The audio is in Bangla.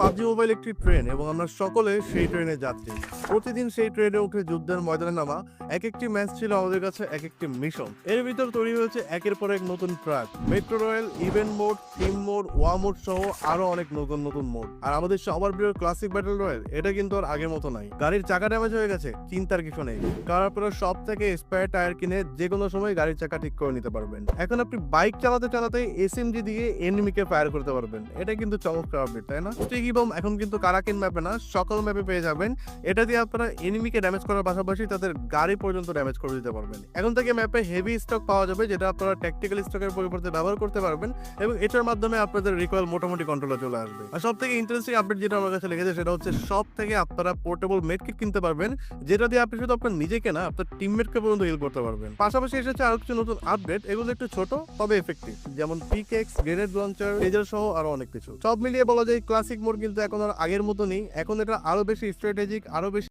পাবজি মোবাইল একটি ট্রেন এবং আমরা সকলে সেই ট্রেনে যাত্রী। প্রতিদিন সেই ট্রেনে উঠে যুদ্ধের ময়দানে নামা এক একটি ম্যাচ ছিল আমাদের কাছে এক একটি মিশন। এর ভিতর তৈরি হয়েছে একের পর এক নতুন track, metro royal, event mode, team mode, ওয়া মোড সহ আরো অনেক নতুন নতুন মোড। আর আমাদের সবার প্রিয় ক্লাসিক ব্যাটল রয়্যাল, এটা কিন্তু আর আগের মতো নাই। গাড়ির চাকা ড্যামেজ হয়ে গেছে, চিন্তার কিছু নেই, কারণ আপনারা সব থেকে স্পেয়ার টায়ার কিনে যে কোনো সময় গাড়ির চাকা ঠিক করে নিতে পারবেন। এখন আপনি বাইক চালাতে চালাতে এসএমজি দিয়ে এনিমিকে ফায়ার করতে পারবেন। এটা কিন্তু চমৎকার আপডেট, তাই না? স্টিকি বম এখন কিন্তু কারাকিন ম্যাপে না, সকল ম্যাপে পেয়ে যাবেন। এটা দিয়ে আপনারা এনিমিকে ড্যামেজ করার পাশাপাশি তাদের গাড়ি পর্যন্ত ড্যামেজ করে দিতে পারবেন। এখন থেকে ম্যাপে হেভি স্টক পাওয়া যাবে, যেটা আপনারা ট্যাকটিক্যাল স্টকের পরিবর্তে ব্যবহার করতে পারবেন এবং এটার মাধ্যমে আপনাদের রিকয়েল মোটামুটি কন্ট্রোলে চলে আসবে। আর সব থেকে ইন্টারেস্টিং আপডেট যেটা আমার কাছে লেগেছে সেটা হচ্ছে সব থেকে আপনারা পোর্টেবল মেডকিট কিনতে পারবেন, যেটা দিয়ে আপনি শুধু আপনার নিজেকে না, আপনার টিমমেটকে পর্যন্ত হিল করতে পারবেন। পাশাপাশি এসেছে আরো কিছু নতুন আপডেট, এগুলো একটু ছোট তবে এফেক্টিভ, যেমন পিকেক্স, গ্রেনেড লঞ্চার, লেজার সহ আরো অনেক কিছু। সব মিলিয়ে বলা যায় ক্লাসিক মোড কিন্তু এখন আর আগের মতো নেই, এখন এটা আরো বেশি স্ট্র্যাটেজিক, আরো বেশি